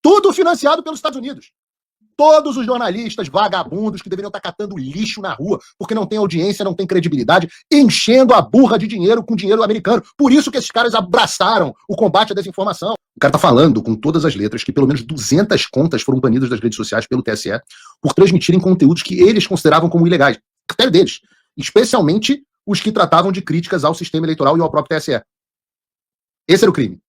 tudo financiado pelos Estados Unidos. Todos os jornalistas vagabundos que deveriam estar catando lixo na rua, porque não tem audiência, não tem credibilidade, enchendo a burra de dinheiro com dinheiro americano. Por isso que esses caras abraçaram o combate à desinformação. O cara tá falando com todas as letras que pelo menos 200 contas foram banidas das redes sociais pelo TSE por transmitirem conteúdos que eles consideravam como ilegais. Critério deles. Especialmente os que tratavam de críticas ao sistema eleitoral e ao próprio TSE. Esse era o crime.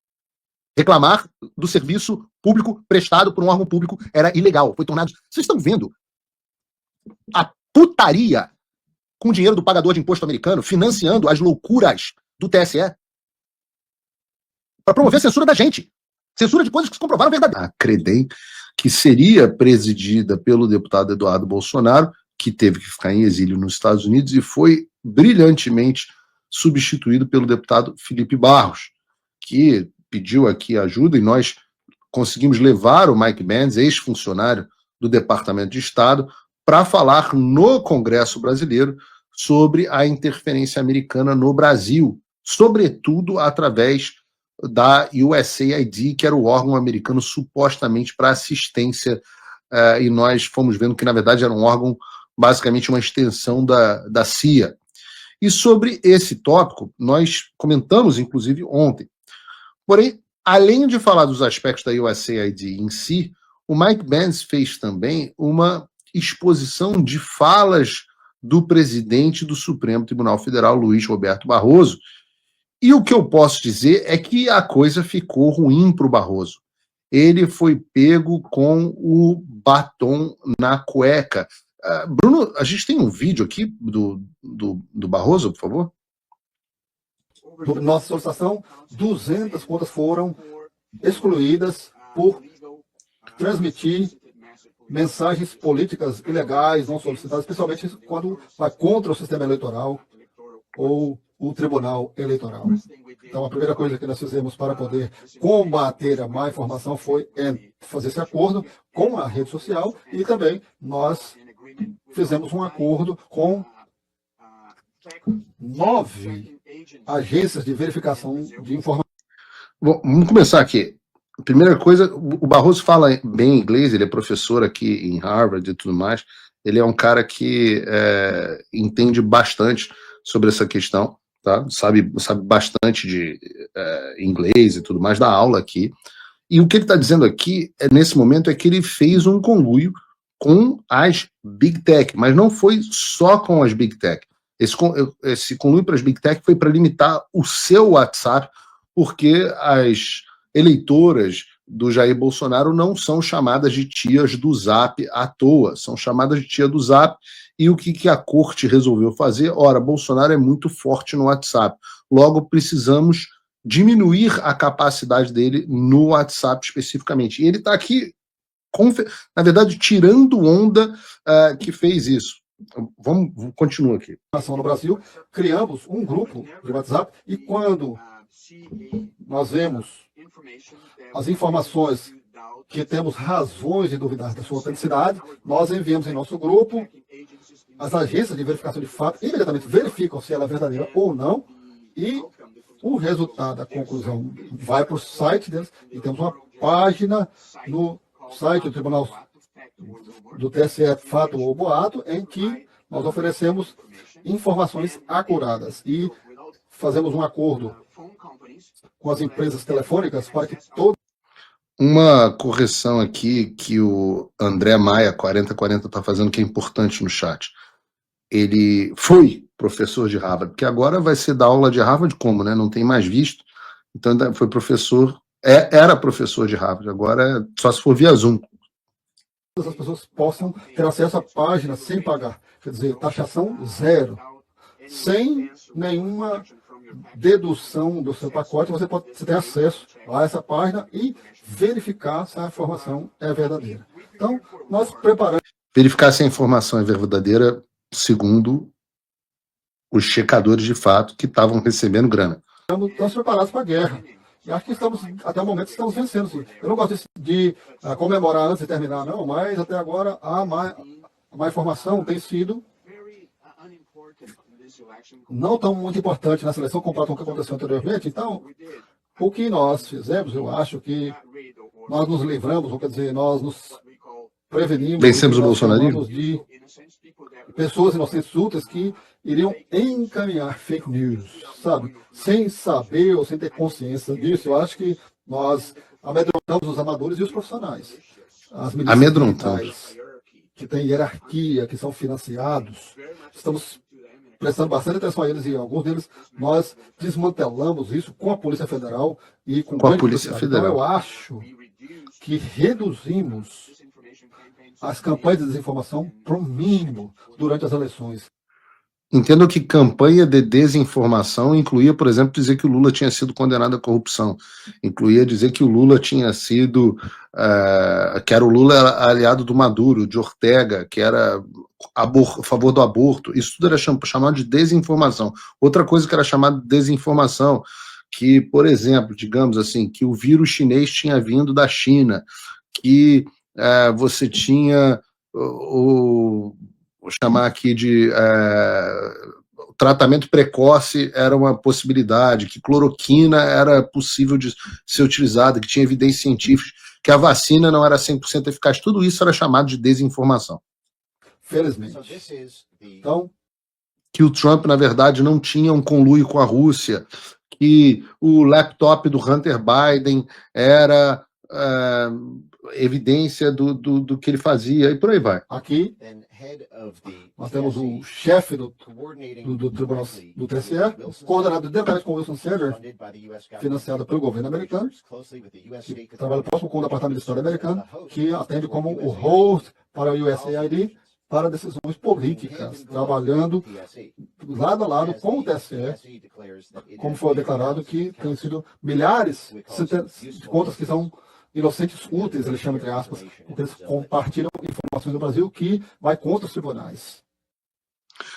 Reclamar do serviço público prestado por um órgão público era ilegal. Foi tornado... Vocês estão vendo a putaria com o dinheiro do pagador de imposto americano financiando as loucuras do TSE para promover a censura da gente. Censura de coisas que se comprovaram verdadeiras. A CREDEM, que seria presidida pelo deputado Eduardo Bolsonaro, que teve que ficar em exílio nos Estados Unidos e foi brilhantemente substituído pelo deputado Felipe Barros, que pediu aqui ajuda e nós conseguimos levar o Mike Benz, ex-funcionário do Departamento de Estado, para falar no Congresso brasileiro sobre a interferência americana no Brasil, sobretudo através da USAID, que era o órgão americano supostamente para assistência, e nós fomos vendo que, na verdade, era um órgão, basicamente uma extensão da CIA. E sobre esse tópico, nós comentamos, inclusive, ontem. Porém, além de falar dos aspectos da USAID em si, o Mike Benz fez também uma exposição de falas do presidente do Supremo Tribunal Federal, Luiz Roberto Barroso, e o que eu posso dizer é que a coisa ficou ruim para o Barroso. Ele foi pego com o batom na cueca. Bruno, a gente tem um vídeo aqui do Barroso, por favor? Nossa solicitação, 200 contas foram excluídas por transmitir mensagens políticas ilegais, não solicitadas, especialmente quando vai contra o sistema eleitoral ou o Tribunal Eleitoral. Então, a primeira coisa que nós fizemos para poder combater a má informação foi fazer esse acordo com a rede social e também nós fizemos um acordo com 9 agências de verificação de informação. Bom, vamos começar aqui. Primeira coisa, o Barroso fala bem inglês, ele é professor aqui em Harvard e tudo mais. Ele é um cara que entende bastante sobre essa questão, tá? Sabe bastante de inglês e tudo mais, dá aula aqui. E o que ele está dizendo aqui, nesse momento, é que ele fez um conluio com as Big Tech, mas não foi só com as Big Tech. Esse conluio para as Big Tech foi para limitar o seu WhatsApp, porque as eleitoras do Jair Bolsonaro não são chamadas de tias do Zap à toa, são chamadas de tia do Zap. E o que a corte resolveu fazer? Ora, Bolsonaro é muito forte no WhatsApp, logo precisamos diminuir a capacidade dele no WhatsApp especificamente. E ele está aqui, na verdade, tirando onda que fez isso. Vamos continuar aqui. No Brasil, criamos um grupo de WhatsApp e quando nós vemos as informações que temos razões de duvidar da sua autenticidade, nós enviamos em nosso grupo, as agências de verificação de fato imediatamente verificam se ela é verdadeira ou não, e o resultado, a conclusão, vai para o site deles, e temos uma página no site do Tribunal do TSE, Fato ou Boato, em que nós oferecemos informações acuradas e fazemos um acordo com as empresas telefônicas para que todo... Uma correção aqui que o André Maia, 4040, está fazendo, que é importante no chat. Ele foi professor de Harvard, porque agora vai ser dar aula de Harvard como, né? Não tem mais visto. Então foi professor, era professor de Harvard, agora só se for via Zoom. As pessoas possam ter acesso à página sem pagar, quer dizer, taxação zero, sem nenhuma dedução do seu pacote, você tem acesso a essa página e verificar se a informação é verdadeira. Então, nós preparamos... Verificar se a informação é verdadeira segundo os checadores de fato que estavam recebendo grana. Estamos preparados para a guerra. E acho que até o momento, estamos vencendo. Sim. Eu não gosto de comemorar antes de terminar, não, mas até agora a má informação tem sido não tão muito importante na seleção comparado com o que aconteceu anteriormente. Então, o que nós fizemos, eu acho que nós nos livramos, ou quer dizer, nós nos prevenimos, vencemos o bolsonarismo de pessoas inocentes úteis que iriam encaminhar fake news, sabe? Sem saber ou sem ter consciência disso. Eu acho que nós amedrontamos os amadores e os profissionais. As milícias militares que têm hierarquia, que são financiados, estamos prestando bastante atenção a eles e alguns deles nós desmantelamos isso com a Polícia Federal e com a Polícia Federal. Então eu acho que reduzimos as campanhas de desinformação para o mínimo durante as eleições. Entendo que campanha de desinformação incluía, por exemplo, dizer que o Lula tinha sido condenado à corrupção. Incluía dizer que o Lula tinha sido... que era o Lula aliado do Maduro, de Ortega, que era a favor do aborto. Isso tudo era chamado de desinformação. Outra coisa que era chamada de desinformação, que, por exemplo, digamos assim, que o vírus chinês tinha vindo da China, que você tinha vou chamar aqui de tratamento precoce era uma possibilidade, que cloroquina era possível de ser utilizada, que tinha evidências científicas, que a vacina não era 100% eficaz. Tudo isso era chamado de desinformação. Felizmente. Então, que o Trump, na verdade, não tinha um conluio com a Rússia, que o laptop do Hunter Biden era evidência do que ele fazia, e por aí vai. Aqui, nós temos o chefe do Tribunal do TSE, coordenado diretamente com Wilson Sanders, financiado pelo governo americano, que trabalha próximo com o Departamento de História americano, que atende como o host para o USAID, para decisões políticas, trabalhando lado a lado com o TSE, como foi declarado que tem sido milhares de contas que são inocentes úteis, ele chama entre aspas, porque eles compartilham informações do Brasil que vai contra os tribunais.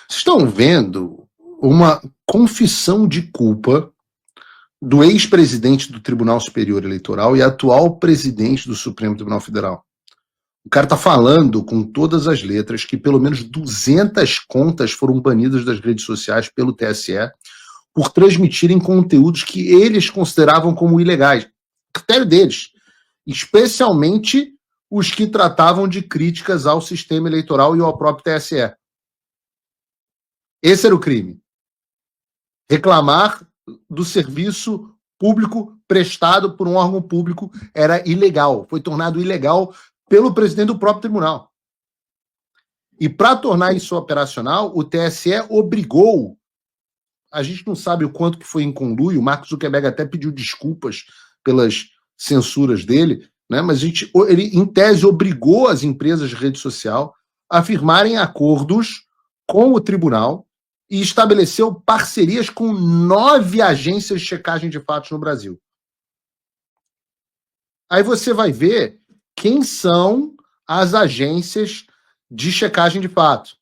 Vocês estão vendo uma confissão de culpa do ex-presidente do Tribunal Superior Eleitoral e atual presidente do Supremo Tribunal Federal. O cara está falando com todas as letras que pelo menos 200 contas foram banidas das redes sociais pelo TSE por transmitirem conteúdos que eles consideravam como ilegais. Critério deles. Especialmente os que tratavam de críticas ao sistema eleitoral e ao próprio TSE. Esse era o crime. Reclamar do serviço público prestado por um órgão público era ilegal. Foi tornado ilegal pelo presidente do próprio tribunal. E para tornar isso operacional, o TSE obrigou, a gente não sabe o quanto que foi em conluio, o Mark Zuckerberg até pediu desculpas pelas censuras dele, né? Mas ele, em tese, obrigou as empresas de rede social a firmarem acordos com o tribunal e estabeleceu parcerias com 9 agências de checagem de fatos no Brasil. Aí você vai ver quem são as agências de checagem de fatos.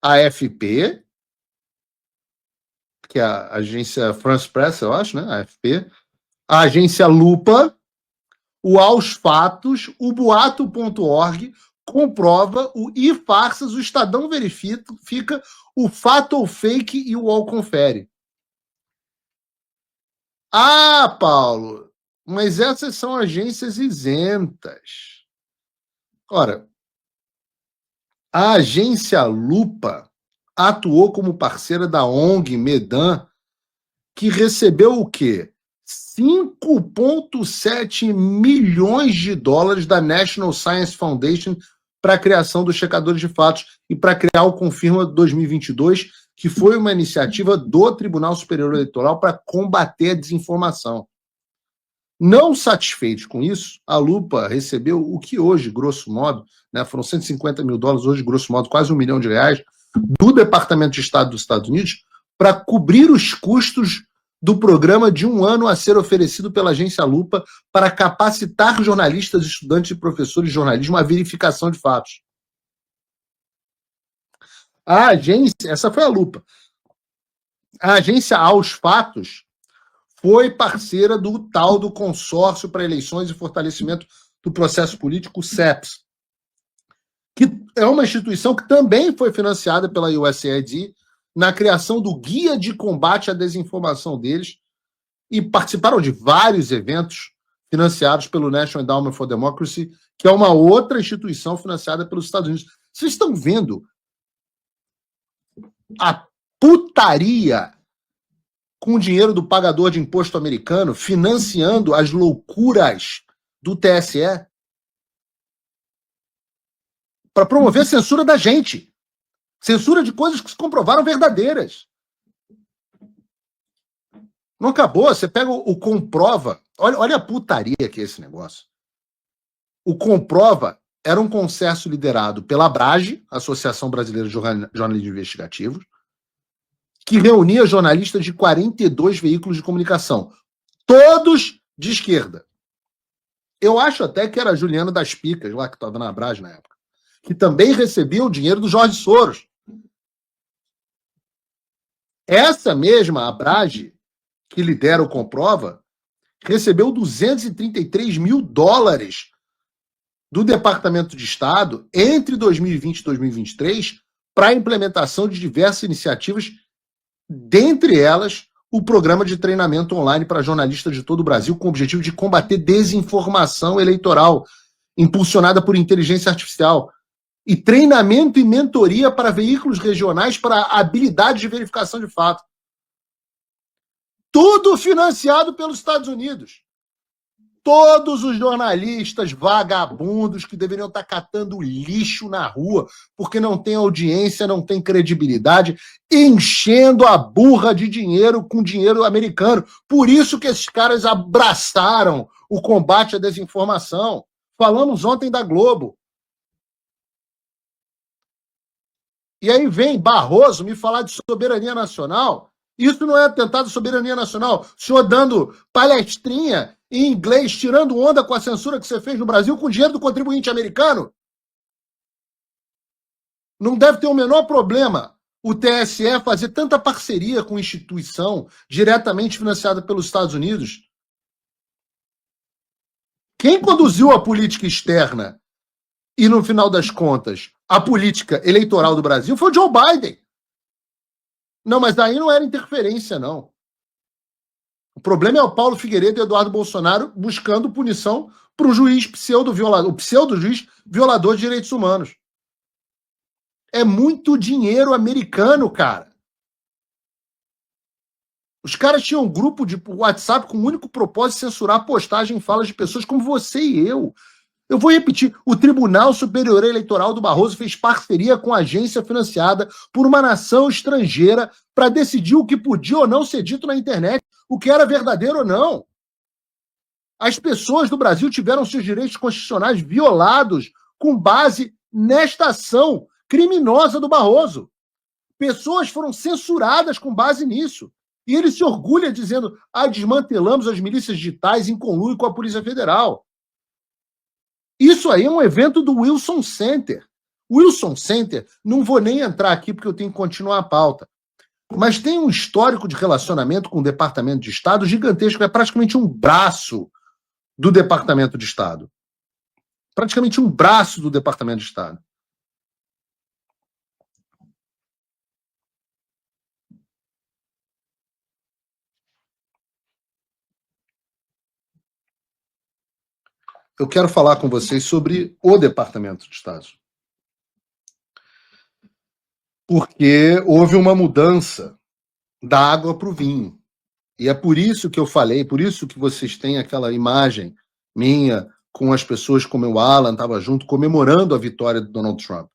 A AFP, que é a agência France Press, eu acho, né? A AFP. A agência Lupa, o Aos Fatos, o Boato.org, Comprova, o iFarsas, o Estadão Verifica, o Fato ou Fake e o UOL Confere. Ah, Paulo, mas essas são agências isentas. Ora, a agência Lupa atuou como parceira da ONG Medan, que recebeu o quê? 5,7 milhões de dólares da National Science Foundation para a criação dos checadores de fatos e para criar o Confirma 2022, que foi uma iniciativa do Tribunal Superior Eleitoral para combater a desinformação. Não satisfeitos com isso, a Lupa recebeu o que hoje, grosso modo, né, foram 150 mil dólares, hoje, grosso modo, quase R$1 milhão, do Departamento de Estado dos Estados Unidos para cobrir os custos do programa de 1 ano a ser oferecido pela agência Lupa para capacitar jornalistas, estudantes e professores de jornalismo à verificação de fatos. A agência, essa foi a Lupa. A agência Aos Fatos foi parceira do tal do Consórcio para Eleições e Fortalecimento do Processo Político, CEPS, que é uma instituição que também foi financiada pela USAID na criação do Guia de Combate à Desinformação deles, e participaram de vários eventos financiados pelo National Endowment for Democracy, que é uma outra instituição financiada pelos Estados Unidos. Vocês estão vendo a putaria com o dinheiro do pagador de imposto americano financiando as loucuras do TSE para promover censura da gente. Censura de coisas que se comprovaram verdadeiras. Não acabou, você pega o Comprova, olha a putaria que é esse negócio. O Comprova era um consórcio liderado pela Abrage, Associação Brasileira de Jornalismo Investigativo, que reunia jornalistas de 42 veículos de comunicação, todos de esquerda. Eu acho até que era a Juliana das Picas, lá que estava na Abrage na época, que também recebia o dinheiro do Jorge Soros. Essa mesma Abrage, que lidera o Comprova, recebeu $233 mil do Departamento de Estado entre 2020 e 2023 para a implementação de diversas iniciativas, dentre elas o programa de treinamento online para jornalistas de todo o Brasil, com o objetivo de combater desinformação eleitoral, impulsionada por inteligência artificial, e treinamento e mentoria para veículos regionais para habilidade de verificação de fato. Tudo financiado pelos Estados Unidos. Todos os jornalistas vagabundos que deveriam estar catando lixo na rua porque não tem audiência, não tem credibilidade, enchendo a burra de dinheiro com dinheiro americano. Por isso que esses caras abraçaram o combate à desinformação. Falamos ontem da Globo. E aí vem Barroso me falar de soberania nacional. Isso não é atentado à soberania nacional. O senhor dando palestrinha em inglês, tirando onda com a censura que você fez no Brasil com o dinheiro do contribuinte americano? Não deve ter o menor problema o TSE fazer tanta parceria com instituição diretamente financiada pelos Estados Unidos. Quem conduziu a política externa e, no final das contas, a política eleitoral do Brasil foi o Joe Biden. Não, mas aí não era interferência, não. O problema é o Paulo Figueiredo e Eduardo Bolsonaro buscando punição para o juiz pseudo-violador, o pseudo-juiz violador de direitos humanos. É muito dinheiro americano, cara. Os caras tinham um grupo de WhatsApp com o único propósito de censurar a postagem e falas de pessoas como você e eu. Eu vou repetir, o Tribunal Superior Eleitoral do Barroso fez parceria com a agência financiada por uma nação estrangeira para decidir o que podia ou não ser dito na internet, o que era verdadeiro ou não. As pessoas do Brasil tiveram seus direitos constitucionais violados com base nesta ação criminosa do Barroso. Pessoas foram censuradas com base nisso. E ele se orgulha dizendo, desmantelamos as milícias digitais em conluio com a Polícia Federal. Isso aí é um evento do Wilson Center. Wilson Center, não vou nem entrar aqui porque eu tenho que continuar a pauta, mas tem um histórico de relacionamento com o Departamento de Estado gigantesco, é praticamente um braço do Departamento de Estado. Praticamente um braço do Departamento de Estado. Eu quero falar com vocês sobre o Departamento de Estado. Porque houve uma mudança da água para o vinho. E é por isso que eu falei, por isso que vocês têm aquela imagem minha com as pessoas como o Alan estava junto, comemorando a vitória do Donald Trump.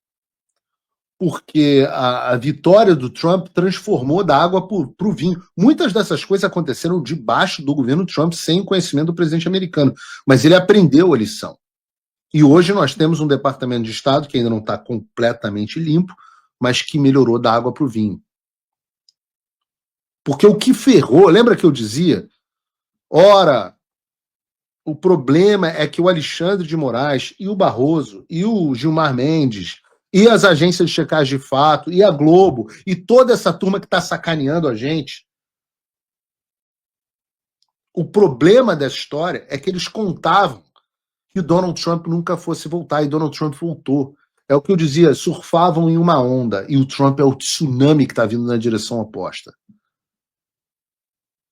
Porque a vitória do Trump transformou da água para o vinho. Muitas dessas coisas aconteceram debaixo do governo Trump, sem o conhecimento do presidente americano. Mas ele aprendeu a lição. E hoje nós temos um Departamento de Estado que ainda não está completamente limpo, mas que melhorou da água para o vinho. Porque o que ferrou, lembra que eu dizia? Ora, o problema é que o Alexandre de Moraes e o Barroso e o Gilmar Mendes e as agências de checagem de fato, e a Globo, e toda essa turma que está sacaneando a gente. O problema dessa história é que eles contavam que o Donald Trump nunca fosse voltar, e Donald Trump voltou. É o que eu dizia, surfavam em uma onda, e o Trump é o tsunami que está vindo na direção oposta.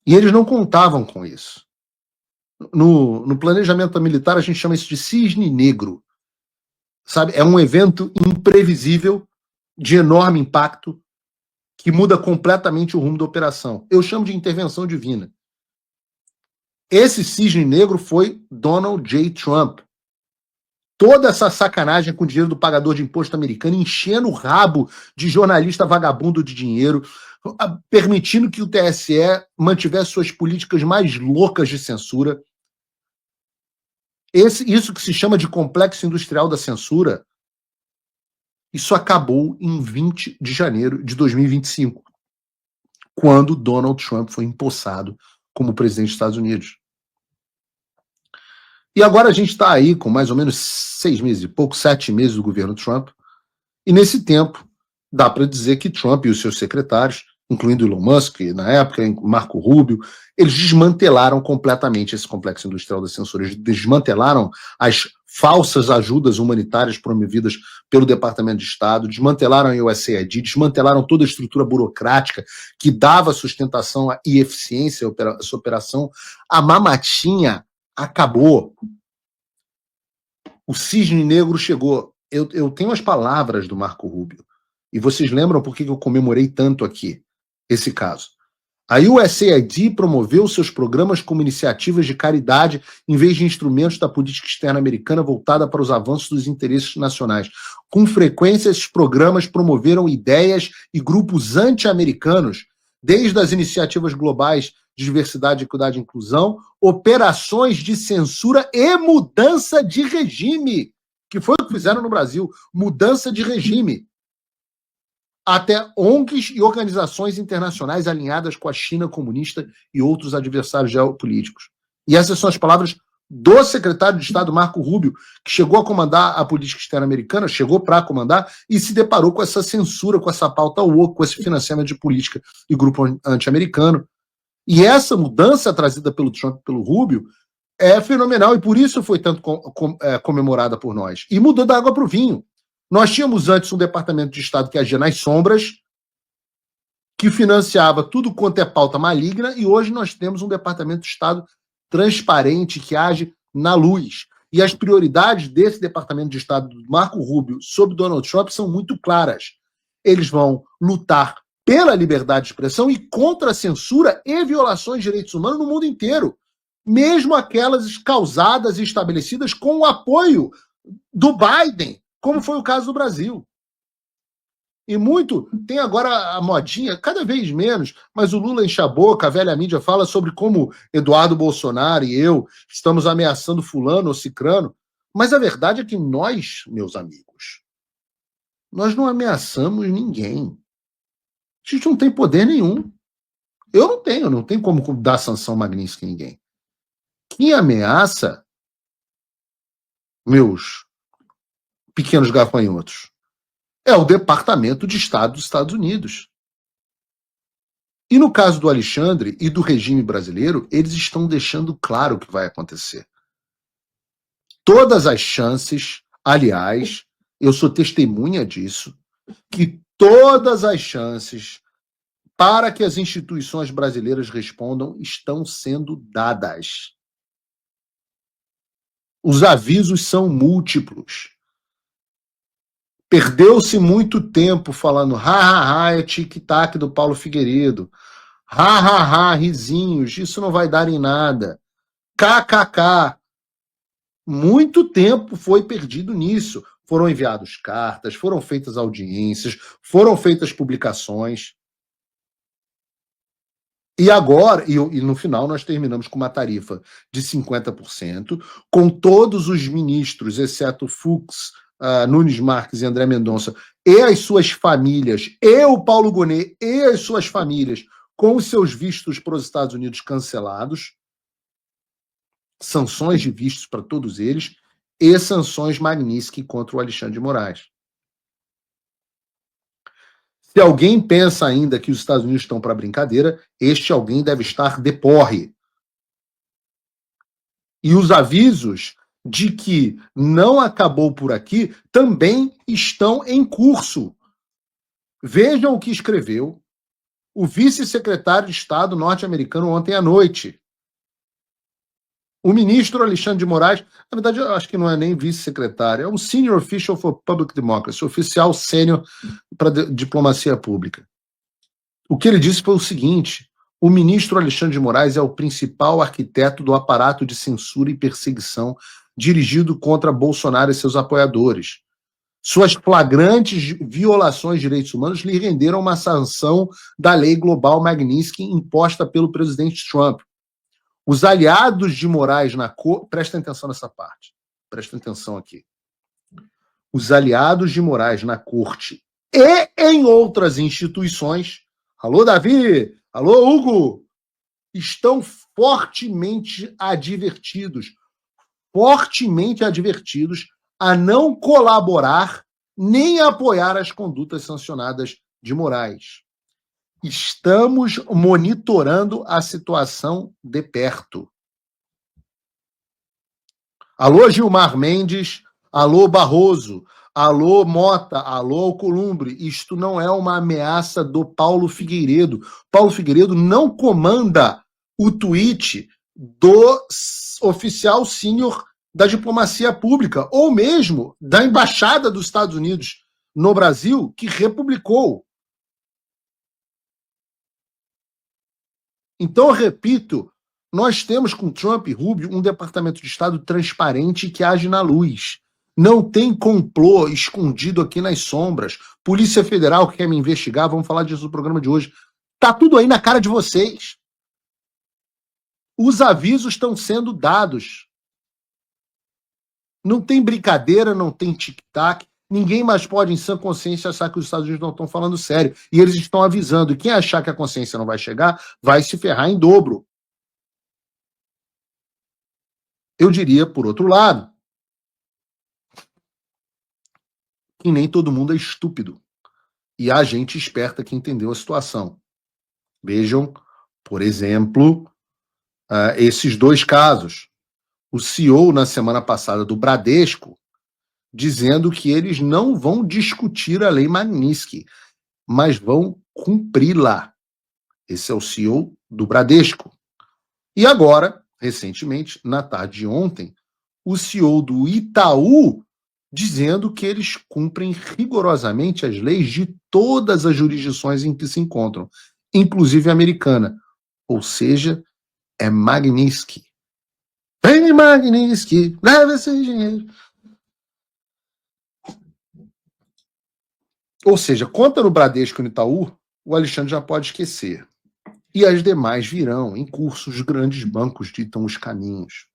E eles não contavam com isso. No planejamento militar, a gente chama isso de cisne negro. Sabe? É um evento imprevisível, de enorme impacto, que muda completamente o rumo da operação. Eu chamo de intervenção divina. Esse cisne negro foi Donald J. Trump. Toda essa sacanagem com o dinheiro do pagador de imposto americano, enchendo o rabo de jornalista vagabundo de dinheiro, permitindo que o TSE mantivesse suas políticas mais loucas de censura. Isso que se chama de complexo industrial da censura, isso acabou em 20 de janeiro de 2025, quando Donald Trump foi empossado como presidente dos Estados Unidos. E agora a gente está aí com mais ou menos 6 meses e pouco, 7 meses do governo Trump, e nesse tempo dá para dizer que Trump e os seus secretários, incluindo Elon Musk, na época, Marco Rubio, eles desmantelaram completamente esse complexo industrial da censura, eles desmantelaram as falsas ajudas humanitárias promovidas pelo Departamento de Estado, desmantelaram a USAID, desmantelaram toda a estrutura burocrática que dava sustentação e eficiência a essa operação. A mamatinha acabou. O cisne negro chegou. Eu tenho as palavras do Marco Rubio. E vocês lembram por que eu comemorei tanto aqui esse caso? A USAID promoveu seus programas como iniciativas de caridade em vez de instrumentos da política externa americana voltada para os avanços dos interesses nacionais. Com frequência, esses programas promoveram ideias e grupos anti-americanos, desde as iniciativas globais de diversidade, equidade e inclusão, operações de censura e mudança de regime, que foi o que fizeram no Brasil, mudança de regime, até ONGs e organizações internacionais alinhadas com a China comunista e outros adversários geopolíticos. E essas são as palavras do secretário de Estado, Marco Rubio, que chegou a comandar a política externa americana, chegou para comandar e se deparou com essa censura, com essa pauta woke, com esse financiamento de política e grupo anti-americano. E essa mudança trazida pelo Trump e pelo Rubio é fenomenal e por isso foi tanto comemorada por nós. E mudou da água para o vinho. Nós tínhamos antes um Departamento de Estado que agia nas sombras, que financiava tudo quanto é pauta maligna, e hoje nós temos um Departamento de Estado transparente, que age na luz. E as prioridades desse Departamento de Estado do Marco Rubio sobre Donald Trump são muito claras. Eles vão lutar pela liberdade de expressão e contra a censura e violações de direitos humanos no mundo inteiro, mesmo aquelas causadas e estabelecidas com o apoio do Biden, como foi o caso do Brasil. E muito, tem agora a modinha, cada vez menos, mas o Lula enche a boca, a velha mídia fala sobre como Eduardo Bolsonaro e eu estamos ameaçando fulano ou cicrano, mas a verdade é que nós, meus amigos, nós não ameaçamos ninguém. A gente não tem poder nenhum. Eu não tenho como dar sanção Magnitsky a ninguém. Quem ameaça, meus pequenos gafanhotos, é o Departamento de Estado dos Estados Unidos. E no caso do Alexandre e do regime brasileiro, eles estão deixando claro o que vai acontecer. Todas as chances, aliás, eu sou testemunha disso, que todas as chances para que as instituições brasileiras respondam estão sendo dadas. Os avisos são múltiplos. Perdeu-se muito tempo falando é tic-tac do Paulo Figueiredo. Risinhos, isso não vai dar em nada. KKK. Muito tempo foi perdido nisso. Foram enviadas cartas, foram feitas audiências, foram feitas publicações. E agora, e no final, nós terminamos com uma tarifa de 50%, com todos os ministros, exceto Fux, Nunes Marques e André Mendonça, e as suas famílias, e o Paulo Gonet, e as suas famílias, com os seus vistos para os Estados Unidos cancelados, sanções de vistos para todos eles, e sanções Magnitsky contra o Alexandre de Moraes. Se alguém pensa ainda que os Estados Unidos estão para brincadeira, este alguém deve estar de porre. E os avisos de que não acabou por aqui também estão em curso. Vejam o que escreveu o vice-secretário de Estado norte-americano ontem à noite. O ministro Alexandre de Moraes, na verdade, eu acho que não é nem vice-secretário, é um Senior Official for Public Democracy, oficial sênior para diplomacia pública. O que ele disse foi o seguinte: o ministro Alexandre de Moraes é o principal arquiteto do aparato de censura e perseguição dirigido contra Bolsonaro e seus apoiadores. Suas flagrantes violações de direitos humanos lhe renderam uma sanção da lei global Magnitsky imposta pelo presidente Trump. Os aliados de Moraes na corte... Prestem atenção nessa parte. Prestem atenção aqui. Os aliados de Moraes na corte e em outras instituições... Alô, Davi! Alô, Hugo! Estão fortemente advertidos a não colaborar nem apoiar as condutas sancionadas de Moraes. Estamos monitorando a situação de perto. Alô, Gilmar Mendes, alô, Barroso, alô, Mota, alô, Alcolumbre. Isto não é uma ameaça do Paulo Figueiredo. Paulo Figueiredo não comanda o tweet do oficial sênior da diplomacia pública, ou mesmo da embaixada dos Estados Unidos no Brasil, que republicou. Então, eu repito, nós temos com Trump e Rubio um departamento de Estado transparente que age na luz. Não tem complô escondido aqui nas sombras. Polícia Federal que quer me investigar, vamos falar disso no programa de hoje. Tá tudo aí na cara de vocês. Os avisos estão sendo dados. Não tem brincadeira, não tem tic-tac. Ninguém mais pode, em sã consciência, achar que os Estados Unidos não estão falando sério. E eles estão avisando. E quem achar que a consciência não vai chegar, vai se ferrar em dobro. Eu diria, por outro lado, que nem todo mundo é estúpido. E há gente esperta que entendeu a situação. Vejam, por exemplo, esses dois casos. O CEO, na semana passada, do Bradesco, dizendo que eles não vão discutir a lei Magnitsky, mas vão cumpri-la. Esse é o CEO do Bradesco. E agora, recentemente, na tarde de ontem, o CEO do Itaú dizendo que eles cumprem rigorosamente as leis de todas as jurisdições em que se encontram, inclusive a americana. Ou seja, é Magnitsky. Vem Magnitsky, leva esse dinheiro. Ou seja, conta no Bradesco e no Itaú, o Alexandre já pode esquecer. E as demais virão, em curso, os grandes bancos ditam os caminhos.